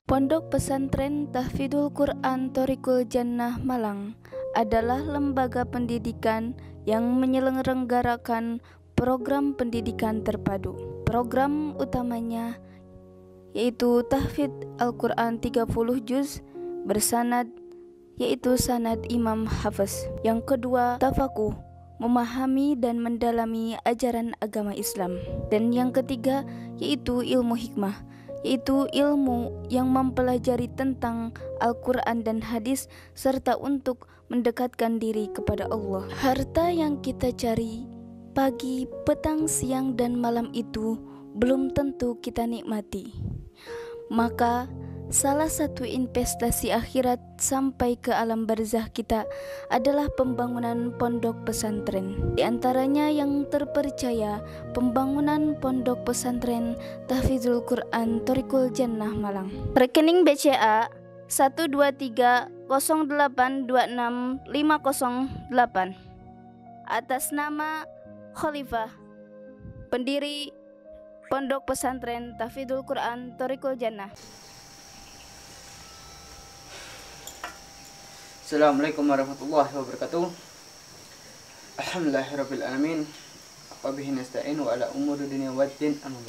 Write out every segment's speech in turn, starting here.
Pondok Pesantren Tahfidzul Quran Thoriqul Jannah Malang adalah lembaga pendidikan yang menyelenggarakan program pendidikan terpadu. Program utamanya yaitu tahfidz Al-Quran 30 juz bersanad, yaitu sanad Imam Hafiz. Yang kedua, tafakuh, memahami dan mendalami ajaran agama Islam. Dan yang ketiga yaitu ilmu hikmah, yaitu ilmu yang mempelajari tentang Al-Quran dan hadis serta untuk mendekatkan diri kepada Allah. Harta yang kita cari pagi, petang, siang, dan malam itu belum tentu kita nikmati. Maka salah satu investasi akhirat sampai ke alam barzah kita adalah pembangunan pondok pesantren. Di antaranya yang terpercaya pembangunan pondok pesantren Tahfidzul Quran Thoriqul Jannah Malang. Rekening BCA 12308265508 atas nama Khalifah, pendiri Pondok Pesantren Tahfidzul Quran Thoriqul Jannah. Assalamualaikum warahmatullahi wabarakatuh. Alhamdulillahirabbil alamin. Wa bihi nasta'in wa ala umuri dunya waddin. Amin.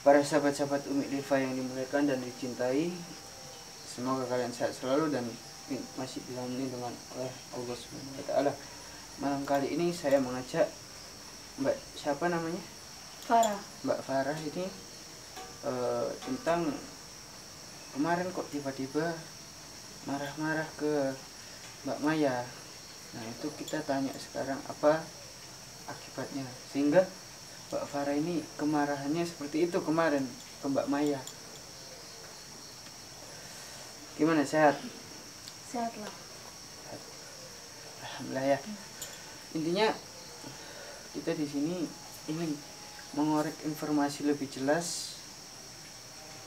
Para sahabat-sahabat Umi Diva yang dimuliakan dan dicintai, semoga kalian sehat selalu dan masih dilindungi dengan oleh Allah Subhanahu wa taala. Malam kali ini saya mengajak Mbak siapa namanya? Farah. Mbak Farah ini tentang kemarin kok tiba-tiba marah-marah ke Mbak Maya. Nah, itu kita tanya sekarang apa akibatnya sehingga Mbak Farah ini kemarahannya seperti itu kemarin ke Mbak Maya. Gimana, sehat? Sehat lah. Alhamdulillah ya. Intinya kita di sini ingin mengorek informasi lebih jelas,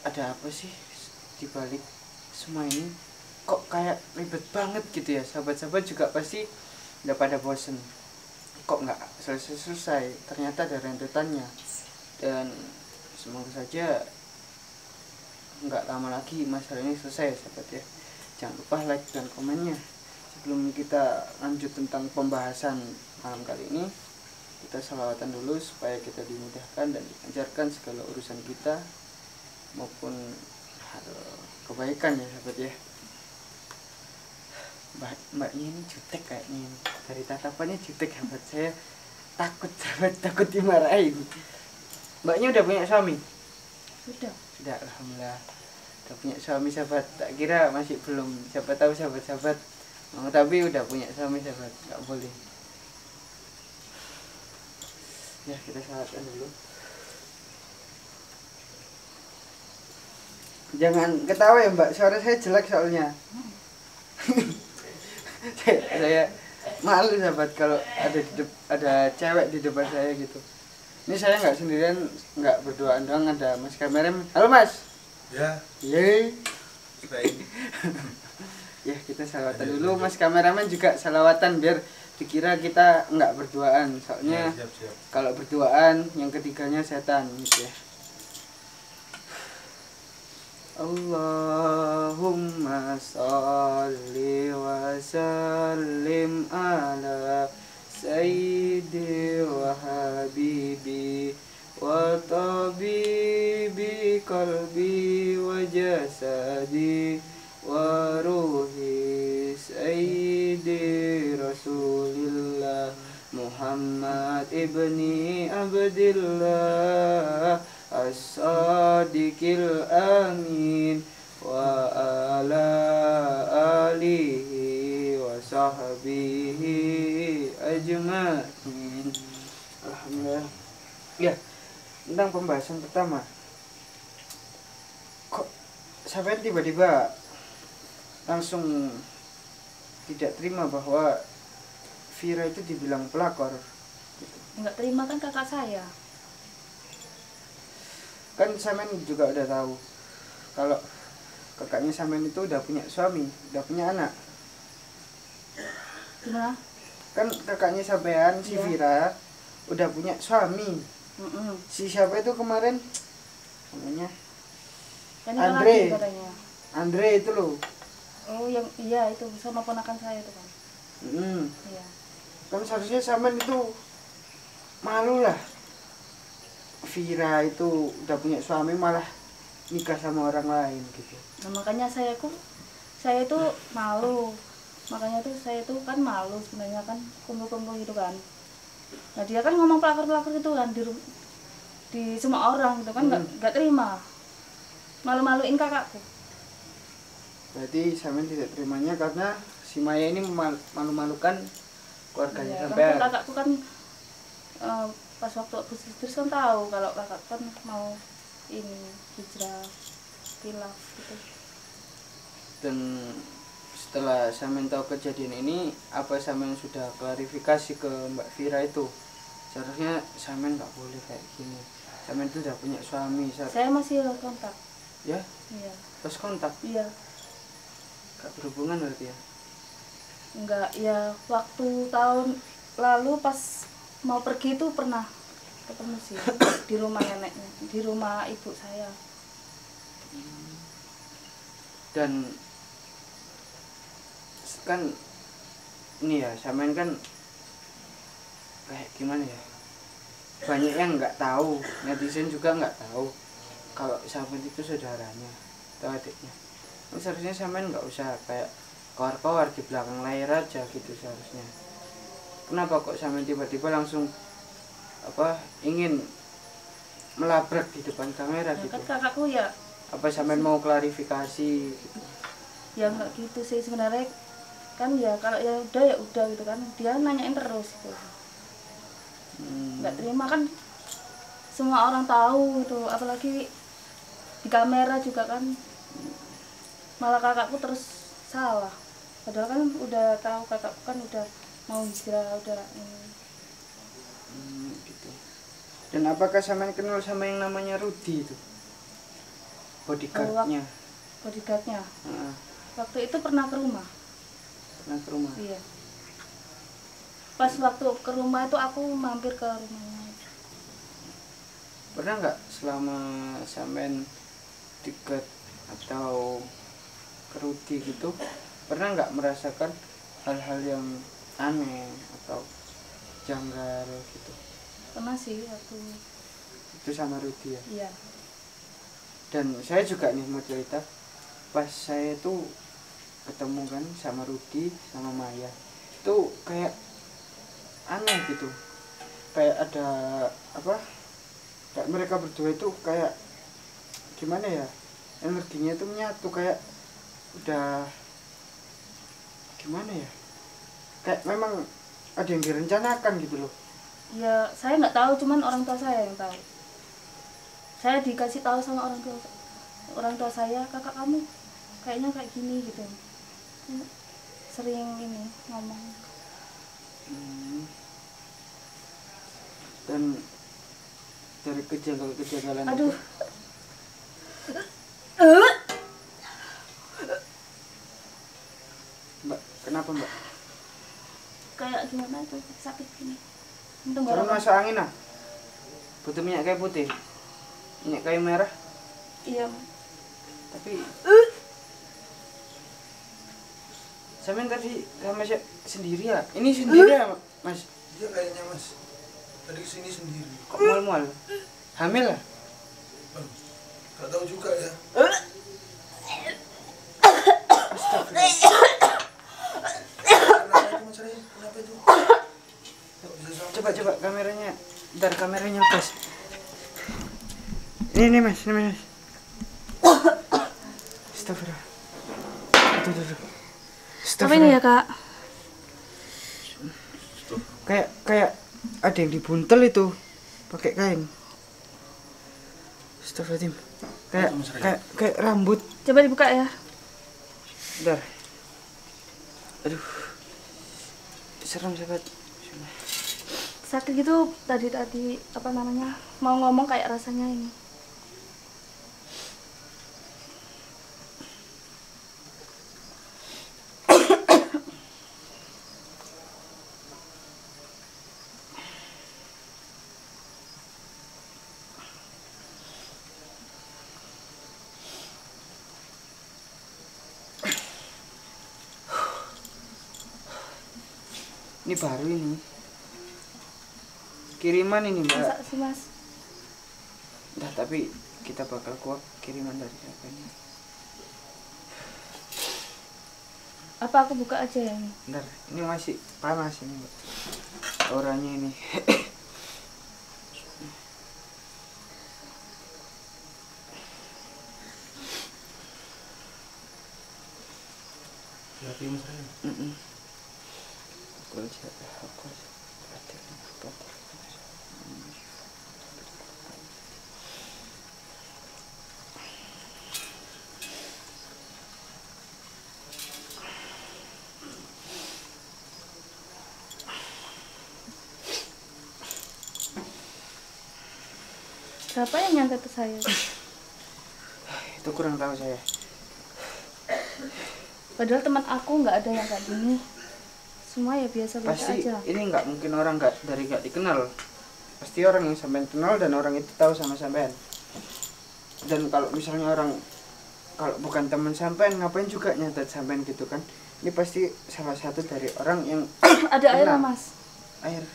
ada apa sih di balik semua ini, kok kayak ribet banget gitu ya. Sahabat-sahabat juga pasti udah pada bosen, kok nggak selesai-selesai, ternyata ada rentetannya. Dan semoga saja nggak lama lagi masalah ini selesai sahabat ya. Jangan lupa like dan komennya. Sebelum kita lanjut tentang pembahasan malam kali ini, kita salawatan dulu supaya kita dimudahkan dan dilancarkan segala urusan kita maupun hal kebaikan ya sahabat ya. Mbaknya ini jutek kayaknya, dari tatapannya jutek sahabat. Saya takut sahabat, takut dimarahin. Mbaknya udah punya suami? Sudah, alhamdulillah udah punya suami sahabat. Tak kira masih belum, siapa tahu sahabat-sahabat mau, tapi udah punya suami sahabat, nggak boleh. Ya, kita salawatan dulu. Jangan ketawa ya Mbak, suara saya jelek soalnya. saya malu sahabat kalau ada cewek di depan saya gitu. Ini saya nggak sendirian, nggak berduaan doang, ada Mas kameramen. Halo Mas. Ya. Yeay. Baik. Ya, kita salawatan dulu. Mas kameramen juga salawatan biar dikira kita nggak berduaan. Soalnya Ya, siap. kalau berduaan yang ketiganya setan gitu ya. Allahumma sholli wa sallim ala sayyidi wa habibi wa tabibi qalbi wa jasadi wa ruhi sayyidi rasulillah Muhammad ibni Abdillah as-sadiqil amin wa ala alihi wa sahbihi ajma'in. Alhamdulillah. Ya, tentang pembahasan pertama, kok sampai tiba-tiba langsung tidak terima bahwa Vira itu dibilang pelakor gitu. Nggak terima kan kakak saya. Kan Samen juga udah tahu kalau kakaknya Samen itu udah punya suami, udah punya anak. Gimana? Kan kakaknya sampean si Vira udah punya suami. Si siapa itu kemarin namanya? Kan nikah Andre. lagi katanya. Andre itu loh. Oh yang iya itu sama ponakan saya itu kan. Iya. Kan seharusnya sampean itu malu lah. Vira itu udah punya suami malah nikah sama orang lain gitu. Nah, makanya saya itu malu. Makanya tuh saya tuh kan malu sebenarnya kan kumpul-kumpul gitu kan. Nah dia kan ngomong pelakor-pelakor itu kan di semua orang gitu kan nggak terima. Malu-maluin kakakku. Berarti sampean tidak terimanya karena si Maya ini malu-malukan keluarganya Iya, sampean. kan kakakku kan pas waktu terus kan tahu kalau kakak kan mau ini hijrah khilaf gitu. Dan setelah sampean tahu kejadian ini, apa sampean sudah klarifikasi ke Mbak Vira itu? Seharusnya sampean nggak boleh kayak gini. Sampean itu udah punya suami. Saya masih lost kontak. Ya? Iya. Terus kontak? Iya. Gak berhubungan berarti ya? Enggak, ya waktu tahun lalu pas mau pergi itu pernah ketemu sih di rumah neneknya, di rumah ibu saya. Dan kan ini ya, sampean kan kayak gimana ya, banyak yang nggak tahu, netizen juga nggak tahu kalau sampean itu saudaranya atau adiknya. Kan seharusnya sampean nggak usah kayak kawar-kawar di belakang layar aja gitu seharusnya. Kenapa kok sampean tiba-tiba langsung ingin melabrak di depan kamera Ya, gitu? kan kakakku ya. Apa sampean mau klarifikasi gitu? Ya enggak gitu sih sebenarnya kan, ya kalau ya udah gitu kan, dia nanyain terus gitu. Nggak terima kan, semua orang tahu itu, apalagi di kamera juga kan. Malah kakakku terus salah, padahal kan udah tahu kakakku kan udah mau hijrah, udah ini. Gitu. Dan apakah sampean kenal sama yang namanya Rudi itu? Bodyguardnya. Bodyguardnya. Waktu itu pernah ke rumah. Pernah ke rumah? Iya. Pas waktu ke rumah itu aku mampir ke rumahnya. Pernah nggak selama sampean dekat atau ke Rudi gitu, pernah nggak merasakan hal-hal yang aneh atau janggal gitu? Pernah sih waktu Itu sama Rudi ya? iya. Dan saya juga nih mau cerita, pas saya tuh ketemu kan sama Rudi sama Maya, itu kayak aneh gitu, kayak ada kayak mereka berdua itu kayak gimana ya, energinya itu menyatu, kayak udah gimana ya, kayak memang ada yang direncanakan gitu loh. Ya saya nggak tahu, cuman orang tua saya yang tahu. Saya dikasih tahu sama orang tua saya, kakak kamu kayaknya kayak gini gitu. Sering ini ngomong. Dan dari kejanggalan Aduh. itu, Mbak, kenapa Mbak? Kayak gimana itu, sakit gini. Jangan masuk angin ah. Butuh minyak kayu putih, minyak kayu merah. Iya. Tapi sampean tadi sama sendiri ya? Ini sendiri ya Mas? Iya kayaknya Mas. Tadi kesini sendiri. Kok mual-mual? Hamil lah? Gak tahu juga ya. Astagfirullah. Kenapa itu Mas Ray? Kenapa itu? Kok bisa sampai? Coba kameranya. Bentar, kameranya pas. Ini Mas, ini Mas. Astagfirullah. Aduh. Apa ini ya kak? Kayak ada yang dibuntel itu pakai kain. Astagfirullahaladzim. Kayak rambut. Coba dibuka ya. Bentar. Aduh. Serem sahabat. Sakit gitu tadi apa namanya? Mau ngomong kayak rasanya ini. Ini baru ini. Kiriman ini, Mbak. Masa sih Mas? Nah, tapi kita bakal kuak kiriman dari siapa ini. Apa aku buka aja ya ini? Bentar, ini masih panas ini, Mbak. Orangnya ini. Hati Mas Ren. Aku aja. Siapa yang nyantet ke saya? Itu kurang tahu saya. Padahal teman aku nggak ada yang kayak gini. Semua ya biasa-biasa Pasti aja. ini nggak mungkin orang nggak dikenal. Pasti orang yang sampean kenal dan orang itu tahu sama sampean. Dan kalau misalnya orang kalau bukan teman sampean ngapain juga nyatet sampean gitu kan? Ini pasti salah satu dari orang yang Ada air kenal. Mas. Air.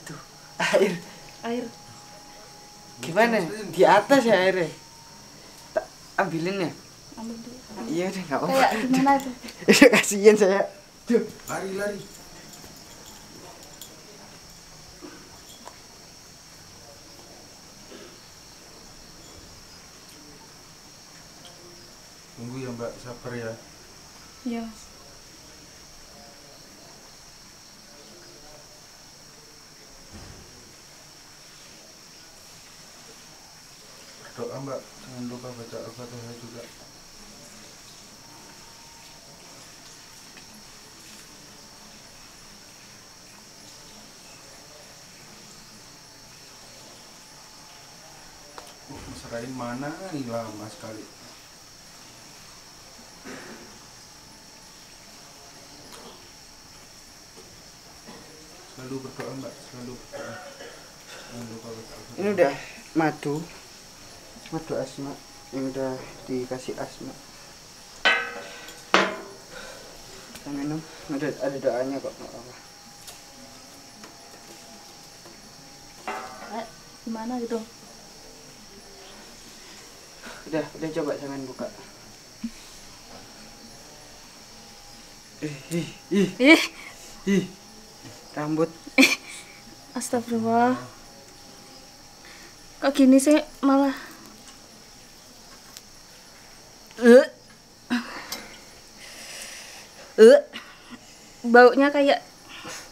Aduh, air. Air. Gimana? Di atas ya airnya. Tak ambilin ya. Ambil dulu. Iya udah nggak apa-apa. Kayak gimana itu? Udah kasihan saya. Tuh. Lari. Tunggu ya Mbak, sabar ya. Iya. Berdoa Mbak, jangan lupa baca Al-Fatihah juga. Mas Rain mana nih, lama sekali. Selalu berdoa Mbak, selalu berdoa. Jangan lupa baca Al-Fatihah. Ini udah madu asma yang udah dikasih asma. Kita minum. Ada doanya kok, nggak apa-apa. Gimana gitu? Udah coba jangan buka. Ih. Rambut. Astagfirullah. Kok gini sih malah? Baunya kayak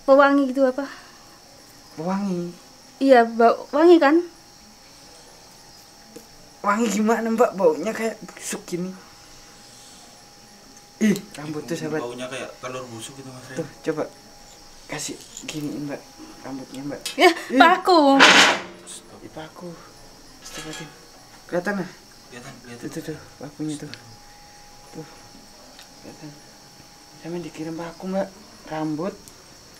pewangi gitu apa? Wangi. Iya, bau wangi kan? Wangi gimana Mbak? Baunya kayak busuk gini. Ih, rambut tuh sahabat. Baunya kayak telur busuk gitu Mas Ren. Tuh, coba kasih giniin Mbak rambutnya Mbak. Ya, paku. Itu aku. Astagfirullahaladzim. Kelihatan lah? Kelihatan. Tuh, pakunya tuh. Tuh. Kelihatan. Sama dikirim paku Mbak. Rambut,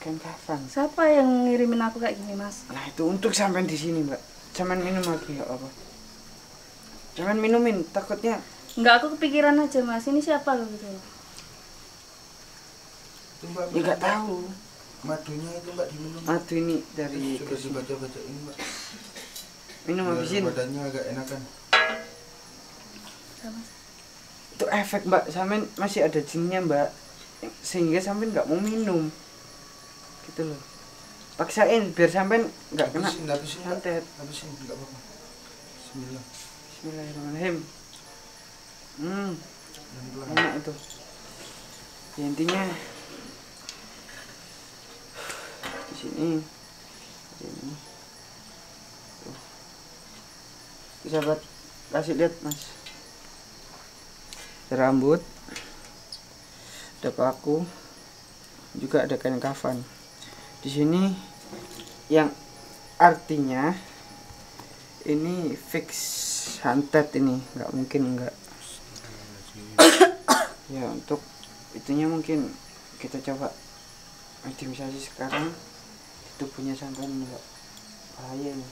kain kafan. Siapa yang ngirimin aku kayak gini, Mas? Nah, itu untuk sampai di sini Mbak. Jangan minum lagi ya apa. Jangan minumin, takutnya. Enggak, aku kepikiran aja, Mas. Ini siapa lo gitu? Itu Mbak, Ya nggak tahu. madunya itu Mbak diminum. Madu ini dari Coba dibaca-baca ini Mbak. minum Biar habisin. badannya agak enakan. Sama. Itu efek Mbak, sampean masih ada jinnya Mbak, sehingga sampean nggak mau minum gitu loh. Paksain biar sampean nggak kena Habisin Mbak. santet. Habisin, nggak apa-apa. Bismillah. Bismillahirrahmanirrahim. Pelan-pelan. Enak itu ya, intinya di sini ini tuh. Tuh, sahabat, kasih lihat Mas, rambut, ada paku, juga ada kain kafan di sini, yang artinya ini fix santet, ini nggak mungkin enggak. Ya, untuk itunya mungkin kita coba optimisasi sekarang di tubuhnya sampean enggak bahaya nih,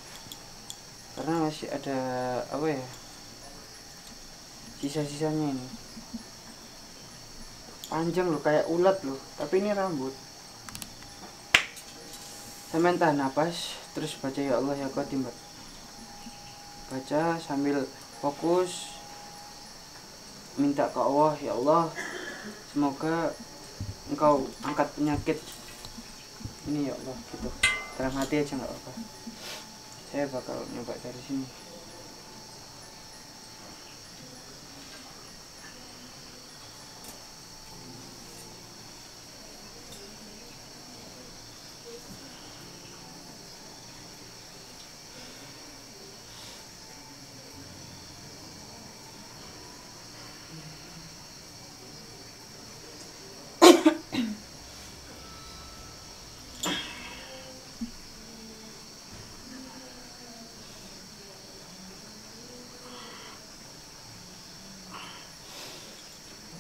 karena masih ada apa ya, sisa-sisanya ini panjang loh, kayak ulat loh, tapi ini rambut. Sampean tahan napas, terus baca ya Allah ya Qadim, Mbak. Baca sambil fokus, minta ke Allah, ya Allah, semoga Engkau angkat penyakit ini ya Allah, gitu. Dalam hati aja nggak apa-apa. Saya bakal nyoba dari sini.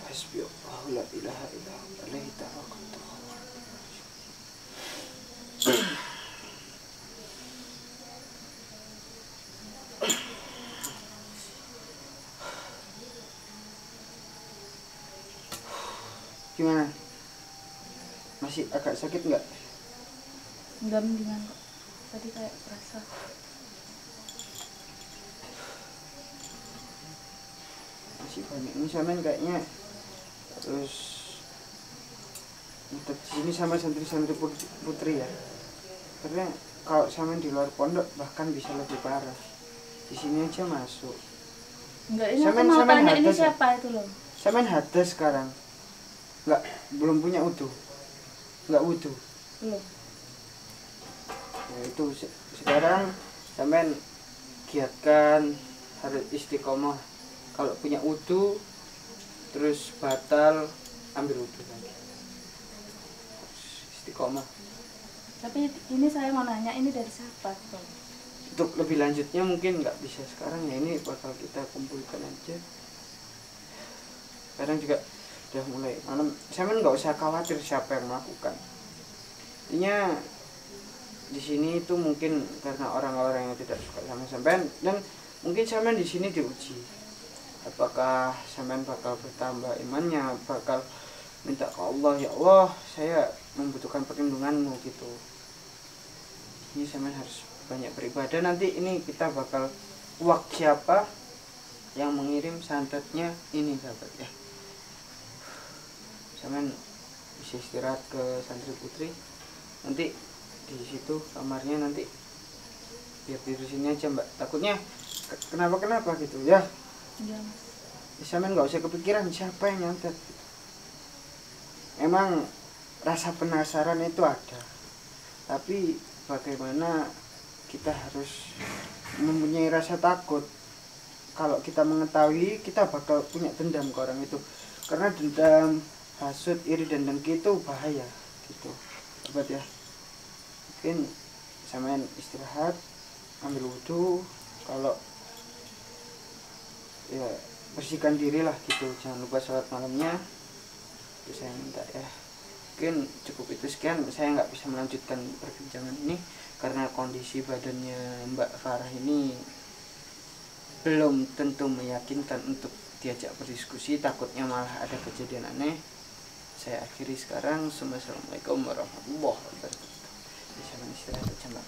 Hasbiyallahu la ilaha illa huwa alaihi tawakkaltu. Gimana? Masih agak sakit nggak? Enggak, mendingan kok. Tadi kayak kerasa. Masih banyak. Ini sampean kayaknya terus di sini sama santri-santri putri ya. Karena kalau sampean di luar pondok bahkan bisa lebih parah. Di sini aja masuk. Enggak, ini aku mau tanya ini siapa itu loh. Sampean hadas sekarang. Belum punya wudu. Enggak wudu. Belum. Ya itu sekarang sampean giatkan, harus istiqomah. Kalau punya wudu terus batal, ambil wudu lagi. Istiqomah. Tapi ini saya mau nanya, ini dari siapa tuh? Untuk lebih lanjutnya mungkin nggak bisa sekarang ya, ini bakal kita kumpulkan aja. Sekarang juga udah mulai malam, sampean nggak usah khawatir siapa yang melakukan. Intinya di sini itu mungkin karena orang-orang yang tidak suka sama sampean, dan mungkin sampean di sini diuji. Apakah sampean bakal bertambah imannya, bakal minta ke Allah, ya Allah saya membutuhkan perlindunganmu gitu. Ini sampean harus banyak beribadah. Nanti ini kita bakal siapa yang mengirim santetnya ini sahabat ya. Sampean bisa istirahat ke santri putri, nanti di situ kamarnya, nanti biar tidur sini aja Mbak, takutnya kenapa gitu ya. Iya. Sampean nggak usah kepikiran siapa yang nyantet. Emang rasa penasaran itu ada, tapi bagaimana kita harus mempunyai rasa takut. Kalau kita mengetahui, kita bakal punya dendam ke orang itu, karena dendam, hasud, iri, dan dengki itu bahaya gitu. Sobat ya, mungkin sampean istirahat, ambil wudhu, kalau ya bersihkan diri lah gitu, jangan lupa sholat malamnya. Itu saya minta ya. Mungkin cukup itu sekian, saya nggak bisa melanjutkan perbincangan ini karena kondisi badannya Mbak Farah ini belum tentu meyakinkan untuk diajak berdiskusi, takutnya malah ada kejadian aneh. Saya akhiri sekarang. Assalamualaikum warahmatullahi wabarakatuh. Bisa istirahat aja Mbak.